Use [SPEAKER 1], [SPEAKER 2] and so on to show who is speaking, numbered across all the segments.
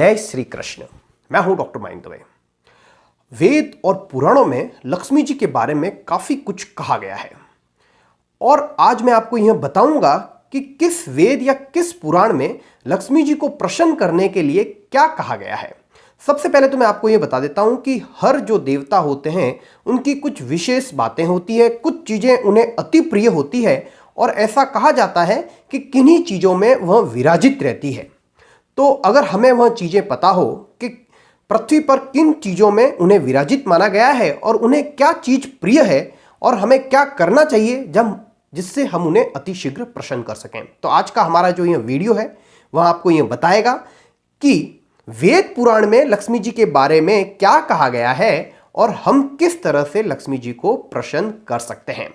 [SPEAKER 1] जय श्री कृष्ण। मैं हूं डॉक्टर मयंक दवे। वेद और पुराणों में लक्ष्मी जी के बारे में काफी कुछ कहा गया है और आज मैं आपको यह बताऊंगा कि किस वेद या किस पुराण में लक्ष्मी जी को प्रसन्न करने के लिए क्या कहा गया है। सबसे पहले तो मैं आपको यह बता देता हूं कि हर जो देवता होते हैं उनकी कुछ विशेष बातें होती है, कुछ चीजें उन्हें अति प्रिय होती है और ऐसा कहा जाता है कि किन्हीं चीजों में वह विराजित रहती है। तो अगर हमें वह चीजें पता हो कि पृथ्वी पर किन चीजों में उन्हें विराजित माना गया है और उन्हें क्या चीज प्रिय है और हमें क्या करना चाहिए जिससे हम उन्हें अतिशीघ्र प्रसन्न कर सकें, तो आज का हमारा जो यह वीडियो है वह आपको यह बताएगा कि वेद पुराण में लक्ष्मी जी के बारे में क्या कहा गया है और हम किस तरह से लक्ष्मी जी को प्रसन्न कर सकते हैं।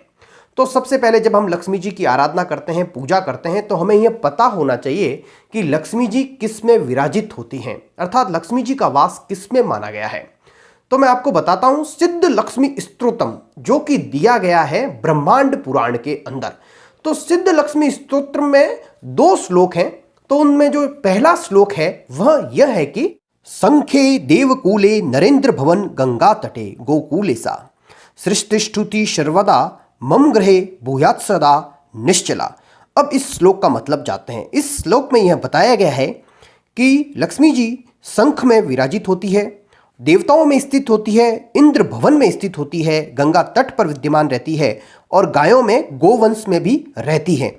[SPEAKER 1] तो सबसे पहले जब हम लक्ष्मी जी की आराधना करते हैं, पूजा करते हैं, तो हमें यह पता होना चाहिए कि लक्ष्मी जी किस में विराजित होती हैं, अर्थात लक्ष्मी जी का वास किस में माना गया है। तो मैं आपको बताता हूं सिद्ध लक्ष्मी स्तोत्रम, जो कि दिया गया है ब्रह्मांड पुराण के अंदर। तो सिद्ध लक्ष्मी स्तोत्र में 2 श्लोक हैं। तो उनमें जो पहला श्लोक है वह यह है कि संखे देवकूले नरेंद्र भवन गंगा तटे गोकुले सा सृष्टिष्ठुति सर्वदा मम ग्रहे भूयात् सदा निश्चला। अब इस श्लोक का मतलब जानते हैं। इस श्लोक में यह बताया गया है कि लक्ष्मी जी शंख में विराजित होती है, देवताओं में स्थित होती है, इंद्र भवन में स्थित होती है, गंगा तट पर विद्यमान रहती है और गायों में गोवंश में भी रहती है।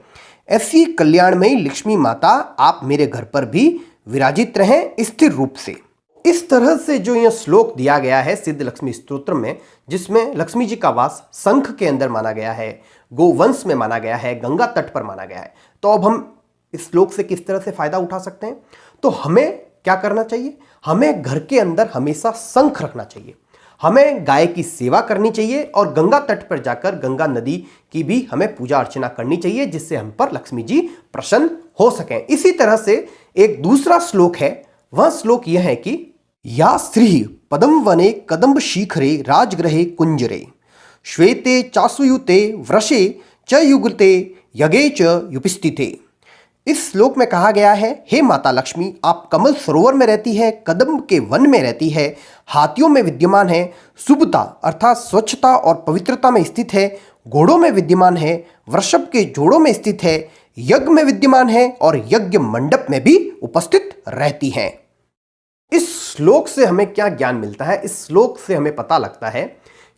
[SPEAKER 1] ऐसी कल्याणमयी लक्ष्मी माता आप मेरे घर पर भी विराजित रहें स्थिर रूप से। इस तरह से जो यह श्लोक दिया गया है सिद्ध लक्ष्मी स्तोत्र में, जिसमें लक्ष्मी जी का वास शंख के अंदर माना गया है, गोवंश में माना गया है, गंगा तट पर माना गया है। तो अब हम इस श्लोक से किस तरह से फायदा उठा सकते हैं? तो हमें क्या करना चाहिए? हमें घर के अंदर हमेशा शंख रखना चाहिए, हमें गाय की सेवा करनी चाहिए और गंगा तट पर जाकर गंगा नदी की भी हमें पूजा अर्चना करनी चाहिए, जिससे हम पर लक्ष्मी जी प्रसन्न हो सकें। इसी तरह से एक दूसरा श्लोक है, वह श्लोक यह है कि या श्री पदम वने कदम्ब शिखरे राजगृहे कुंजरे श्वेते चासुयुते वृषे च युगते यगे च युपिस्थिते। इस श्लोक में कहा गया है, हे माता लक्ष्मी, आप कमल सरोवर में रहती है, कदम्ब के वन में रहती है, हाथियों में विद्यमान है, शुभता अर्थात स्वच्छता और पवित्रता में स्थित है, घोड़ों में विद्यमान है, वृषभ के जोड़ों में स्थित है, यज्ञ में विद्यमान है और यज्ञ मंडप में भी उपस्थित रहती हैं। इस श्लोक से हमें क्या ज्ञान मिलता है? इस श्लोक से हमें पता लगता है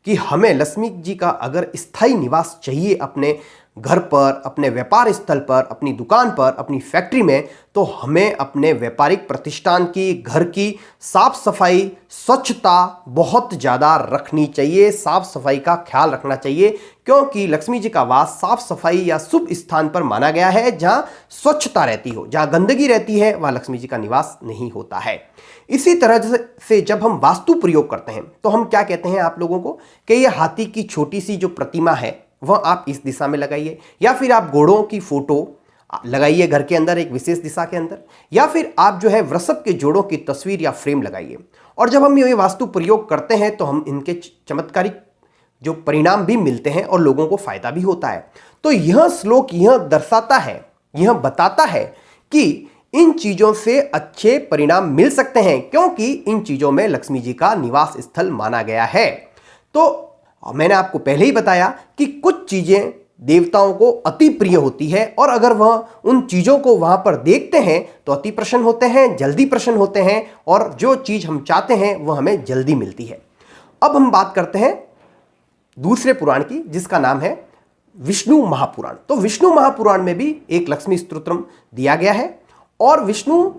[SPEAKER 1] कि हमें लक्ष्मी जी का अगर स्थायी निवास चाहिए अपने घर पर, अपने व्यापार स्थल पर, अपनी दुकान पर, अपनी फैक्ट्री में, तो हमें अपने व्यापारिक प्रतिष्ठान की, घर की साफ सफाई, स्वच्छता बहुत ज़्यादा रखनी चाहिए, साफ सफाई का ख्याल रखना चाहिए, क्योंकि लक्ष्मी जी का वास साफ सफाई या शुभ स्थान पर माना गया है। जहाँ स्वच्छता रहती हो, जहाँ गंदगी रहती है, वहाँ लक्ष्मी जी का निवास नहीं होता है। इसी तरह से जब हम वास्तु प्रयोग करते हैं तो हम क्या कहते हैं आप लोगों को कि ये हाथी की छोटी सी जो प्रतिमा है वह आप इस दिशा में लगाइए, या फिर आप घोड़ों की फोटो लगाइए घर के अंदर एक विशेष दिशा के अंदर, या फिर आप जो है वृषभ के जोड़ों की तस्वीर या फ्रेम लगाइए। और जब हम ये वास्तु प्रयोग करते हैं तो हम इनके चमत्कारिक जो परिणाम भी मिलते हैं और लोगों को फायदा भी होता है। तो यह श्लोक यह दर्शाता है, यह बताता है कि इन चीजों से अच्छे परिणाम मिल सकते हैं, क्योंकि इन चीजों में लक्ष्मी जी का निवास स्थल माना गया है। तो मैंने आपको पहले ही बताया कि कुछ चीजें देवताओं को अति प्रिय होती है और अगर वह उन चीजों को वहां पर देखते हैं तो अति प्रसन्न होते हैं, जल्दी प्रसन्न होते हैं और जो चीज हम चाहते हैं वह हमें जल्दी मिलती है। अब हम बात करते हैं दूसरे पुराण की, जिसका नाम है विष्णु महापुराण। तो विष्णु महापुराण में भी एक लक्ष्मी स्तोत्रम दिया गया है और विष्णु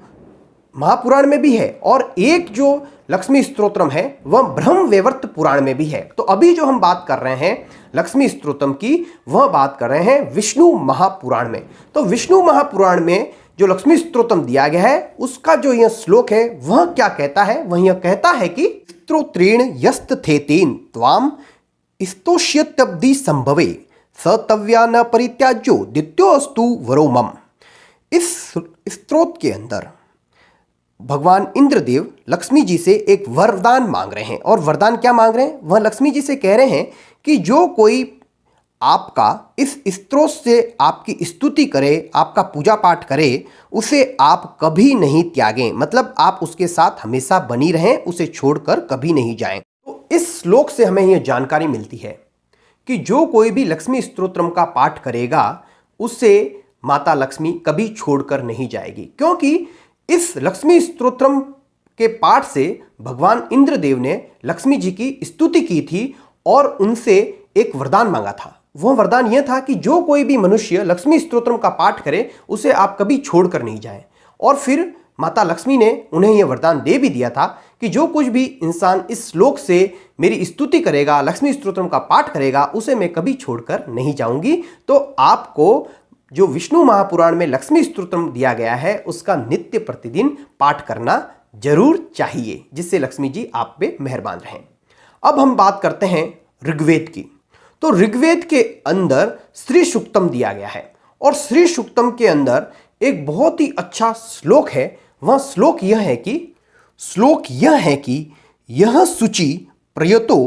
[SPEAKER 1] महापुराण में भी है, और एक जो लक्ष्मी स्तोत्रम है वह ब्रह्मवैवर्त पुराण में भी है। तो अभी जो हम बात कर रहे हैं लक्ष्मी स्तोत्रम की, वह बात कर रहे हैं विष्णु महापुराण में। तो विष्णु महापुराण में जो लक्ष्मी स्तोत्रम दिया गया है उसका जो यह श्लोक है वह क्या कहता है? वह यह कहता है कि स्तोत्रेण यस्तथेतेन त्वाम स्तोष्यत्यब्धि संभवे सतव्या न परित्याज्यो द्वितीयोऽस्तु वरो मम। इस स्तोत्र के अंदर भगवान इंद्रदेव लक्ष्मी जी से एक वरदान मांग रहे हैं। और वरदान क्या मांग रहे हैं? वह लक्ष्मी जी से कह रहे हैं कि जो कोई आपका इस स्त्रोत से आपकी स्तुति करे, आपका पूजा पाठ करे, उसे आप कभी नहीं त्यागें, मतलब आप उसके साथ हमेशा बनी रहें, उसे छोड़कर कभी नहीं जाएं। तो इस श्लोक से हमें यह जानकारी मिलती है कि जो कोई भी लक्ष्मी स्तोत्रम का पाठ करेगा उसे माता लक्ष्मी कभी छोड़कर नहीं जाएगी, क्योंकि इस लक्ष्मी स्तोत्रम के पाठ से भगवान इंद्रदेव ने लक्ष्मी जी की स्तुति की थी और उनसे एक वरदान मांगा था। वह वरदान यह था कि जो कोई भी मनुष्य लक्ष्मी स्तोत्रम का पाठ करे उसे आप कभी छोड़कर नहीं जाएं। और फिर माता लक्ष्मी ने उन्हें यह वरदान दे भी दिया था कि जो कुछ भी इंसान इस श्लोक से मेरी स्तुति करेगा, लक्ष्मी स्तोत्रम का पाठ करेगा, उसे मैं कभी छोड़कर नहीं जाऊंगी। तो आपको जो विष्णु महापुराण में लक्ष्मी स्तोत्रम दिया गया है उसका नित्य प्रतिदिन पाठ करना जरूर चाहिए, जिससे लक्ष्मी जी आप पे मेहरबान रहें। अब हम बात करते हैं ऋग्वेद की। तो ऋग्वेद के अंदर श्री सूक्तम दिया गया है और श्री सूक्तम के अंदर एक बहुत ही अच्छा श्लोक है। वह श्लोक यह है कि यह शुचि प्रयतो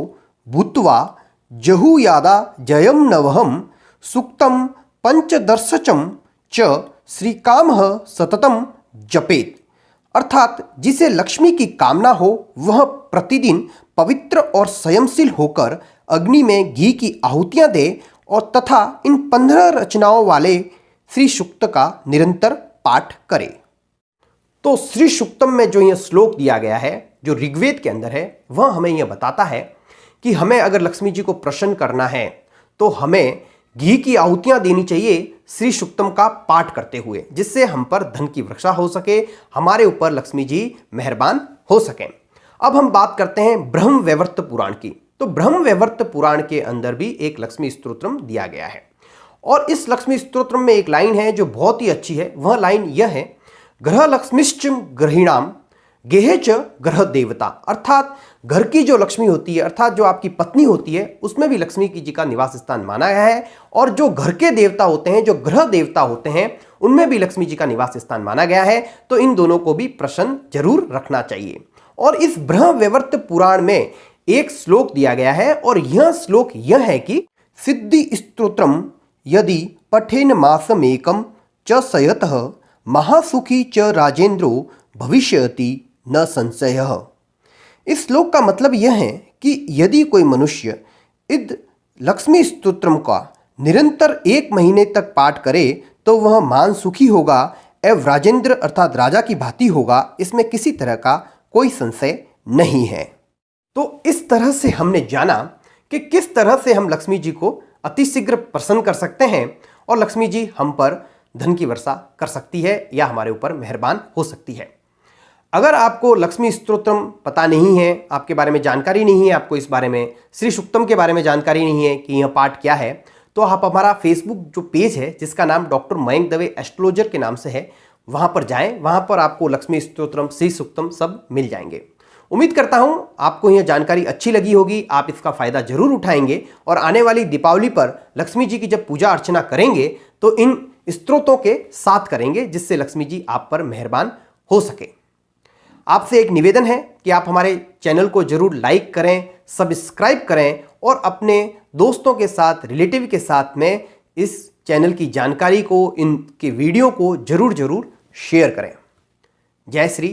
[SPEAKER 1] भूत्वा जहुयादा जयम नवहम सूक्तम पंचदर्शचम च श्रीकामः सततम जपेत। अर्थात जिसे लक्ष्मी की कामना हो वह प्रतिदिन पवित्र और संयमशील होकर अग्नि में घी की आहुतियां दे और तथा इन 15 रचनाओं वाले श्री सूक्त का निरंतर पाठ करे। तो श्री सूक्तम में जो यह श्लोक दिया गया है जो ऋग्वेद के अंदर है, वह हमें यह बताता है कि हमें अगर लक्ष्मी जी को प्रसन्न करना है तो हमें घी की आहुतियां देनी चाहिए श्री सूक्तम का पाठ करते हुए, जिससे हम पर धन की वर्षा हो सके, हमारे ऊपर लक्ष्मी जी मेहरबान हो सकें। अब हम बात करते हैं ब्रह्म वैवर्त पुराण की। तो ब्रह्म वैवर्त पुराण के अंदर भी एक लक्ष्मी स्तोत्रम दिया गया है और इस लक्ष्मी स्तोत्रम में एक लाइन है जो बहुत ही अच्छी है। वह लाइन यह है, ग्रह लक्ष्मीश्च ग्रहीणाम गेहे च ग्रह देवता। अर्थात घर की जो लक्ष्मी होती है, अर्थात जो आपकी पत्नी होती है, उसमें भी लक्ष्मी जी का निवास स्थान माना गया है और जो घर के देवता होते हैं, जो ग्रह देवता होते हैं, उनमें भी लक्ष्मी जी का निवास स्थान माना गया है। तो इन दोनों को भी प्रसन्न जरूर रखना चाहिए। और इस ब्रह्म वैवर्त पुराण में एक श्लोक दिया गया है और यह श्लोक यह है कि सिद्धि स्तोत्रम यदि पठेन मासमेकम च सयतः महासुखी च राजेंद्रो भविष्यति न संशयः। इस श्लोक का मतलब यह है कि यदि कोई मनुष्य इस लक्ष्मी स्तोत्रम का निरंतर 1 महीने तक पाठ करे तो वह महान सुखी होगा एवं राजेंद्र अर्थात राजा की भांति होगा, इसमें किसी तरह का कोई संशय नहीं है। तो इस तरह से हमने जाना कि किस तरह से हम लक्ष्मी जी को अतिशीघ्र प्रसन्न कर सकते हैं और लक्ष्मी जी हम पर धन की वर्षा कर सकती है या हमारे ऊपर मेहरबान हो सकती है। अगर आपको लक्ष्मी स्तोत्रम पता नहीं है, आपके बारे में जानकारी नहीं है, आपको इस बारे में श्री सूक्तम के बारे में जानकारी नहीं है कि यह पाठ क्या है, तो आप हमारा फेसबुक जो पेज है जिसका नाम डॉक्टर मयंक दवे एस्ट्रोलॉजर के नाम से है, वहाँ पर जाएं। वहाँ पर आपको लक्ष्मी स्तोत्रम, श्री सूक्तम सब मिल जाएंगे। उम्मीद करता हूँ आपको यह जानकारी अच्छी लगी होगी, आप इसका फ़ायदा जरूर उठाएंगे और आने वाली दीपावली पर लक्ष्मी जी की जब पूजा अर्चना करेंगे तो इन स्तोत्रों के साथ करेंगे, जिससे लक्ष्मी जी आप पर मेहरबान हो सके। आपसे एक निवेदन है कि आप हमारे चैनल को जरूर लाइक करें, सब्सक्राइब करें और अपने दोस्तों के साथ, रिलेटिव के साथ में इस चैनल की जानकारी को, इनके वीडियो को जरूर शेयर करें। जय श्री